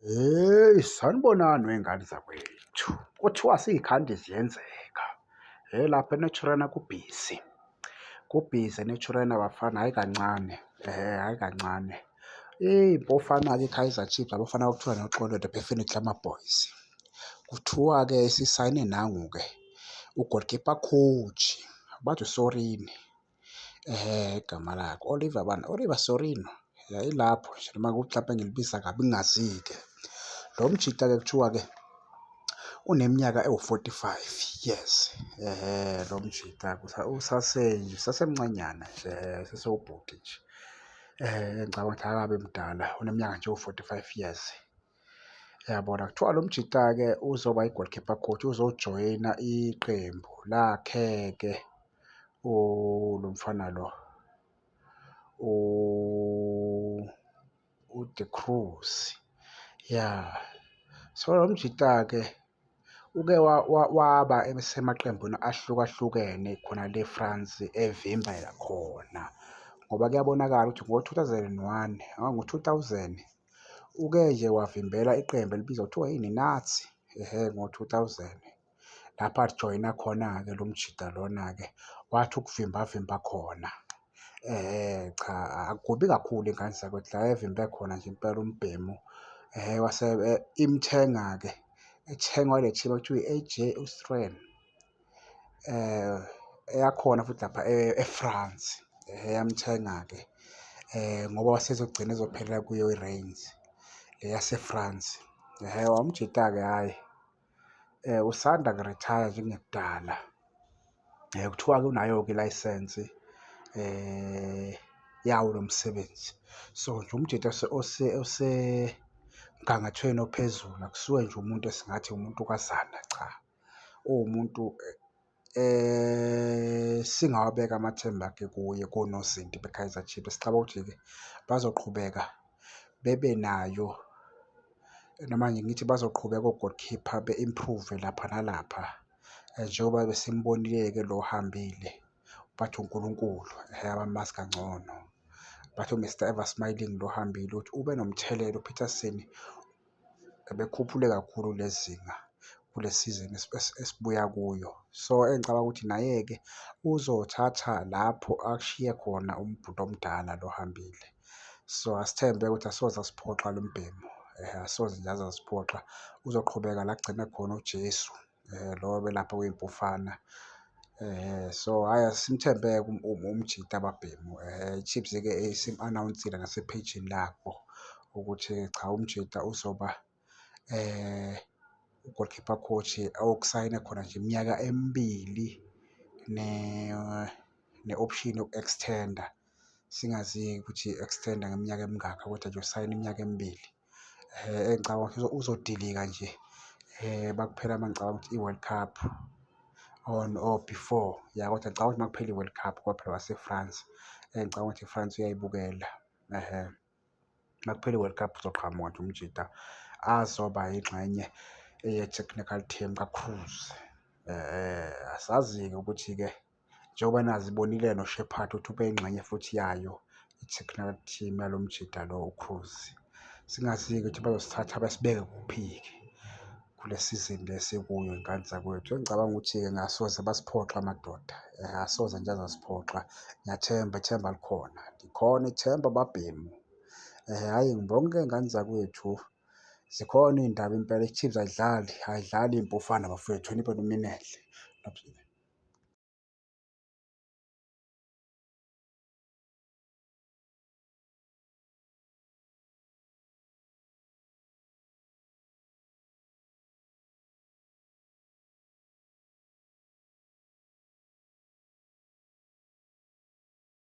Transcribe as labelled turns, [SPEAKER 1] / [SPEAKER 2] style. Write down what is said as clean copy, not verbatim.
[SPEAKER 1] Heyi, sanibonani wey'ngane zakwethu. Kuthiwa siy'khandi ziyenzeka. Lapha eNaturena kubhizi. Kubhizi eNaturena bafana, hhayi kancane. Hhayi kancane. Iy'mpofana-ke i-Kaizer Chiefs, abafana okuthiwa noXolo, the Definitely ama-boys. Kuthiwa-ke sisayine nangu-ke u-goalkeeper coach, bathi uSorini. Igama lakhe Oliver bani? Oliver Sorino. Yayilapho nje noma kuthi mhlampe ngilibiza kabi ngingazi-ke. Lo mjita-ke kuthiwa-ke uneminyaka ewu-45 years. Lo mjita usasenje, usasemncanyana nje, usesewubhuti nje. Ngicabanga ukuthi akakabi mdala, uneminyaka nje ewu-45 years. Yabona, kuthiwa lo mjita-ke uzoba i-goalkeeper coach, uzojoyina iqembu lakhe-ke lo mfana lo uDe Cruz. Ya, so lo mjita-ke uke waba semaqembini ahlukahlukene khona le France evimba khona, ngoba kuyabonakala ukuthi ngo-2001 ngo-2000 uke nje wavimbela iqembu elibizwa kuthiwa yini, Nazi. Ngo-2000 lapho ajoyina khona-ke lo mjita lona-ke wathi ukuvimba khona. Cha, akubi kakhulu iy'ngane zakwethu la evimbe khona nje impela umbhemu. Wase imthenga-ke, ethengwa ile team ekuthiwa i-AJ Austrian. Eyakhona futhi lapha eFrance. Yamthenga-ke ngoba wasezogcina ezophelela kuyo i-Reims yase-France. Umjita-ke hhayi, usanda kurithaya nje kungekudala. Kuthiwa-ke unayo-ke ilayisensi yawo lo msebenzi. So nje umjita osemgangathweni ophezulu, akusiwe nje umuntu esingathi umuntu kazana, cha. Uwumuntu singawabeka amathemba akhe kuye, konozinti be-Kaizer Chiefs. Sicabanga ukuthi-ke bazoqhubeka bebe nayo, noma ngithi bazoqhubeka o-goalkeeper be-improve lapha nalapha, njengoba besimbonile-ke lo ohambile, bathi uNkulunkulu abamazi kangcono. Bathi u-Mr Ever Smiling lo ohambile ukuthi ube nomthelela, uPeterson ebekhuphule kakhulu lezinga kule sizini esibuya kuyo. So engicabanga ukuthi naye-ke uzothatha lapho akushiye khona umbhuti omdala lo ohambile. So asithembe ukuthi asoze asiphoxa lo mbhemu, asoze nje aze asiphoxa. Uzoqhubeka la kugcine khona uJesu, lo obelapha kwey'mpufana. So hhayi, simthembe-ke umjita ababhemu. I-Chiefs-ke isim-anawunsile ngasepheijini labo ukuthi cha, umjita uzoba u-goalkeeper coach okusayine khona nje iminyaka emibili ne-option yoku-extend-a. Singazi-ke ukuthi i-extend-a ngeminyaka emingaka, kodwa nje usayine iminyaka emibili. Engicabanga ukuthi uzodilika nje makuphela ngicabanga ukuthi i-World Cup or before, ya kodwa ngicabanga ukuthi makuphela i-World Cup ngoba phela wase-France. Ngicabanga ukuthi i-France uyayibukela. Makuphela i-World Cup uzoqhamuka nje umjita azoba yingxenye ye-technical team ka-Cruz. Asazi-ke ukuthi-ke njengoba nazi ibonile noShepherd ukuthi ube yingxenye futhi yayo i-technical team yalo mjita lo u-Cruz. Singazi-ke ukuthi bazosithatha basibeke kuphi-ke kule sizini le esikuyo, iy'ngane zakwethu. Engicabanga ukuthi-ke ngasoze basiphoxa amadoda, asoze nje aze asiphoxa. Ngiyathemba, ithemba likhona, likhona ithemba babhemu. Hhayi, bonke iy'ngane zakwethu zikhona iy'ndaba impela. I-Chiefs ayidlali iy'mpufana bafowethu, niphe nominele.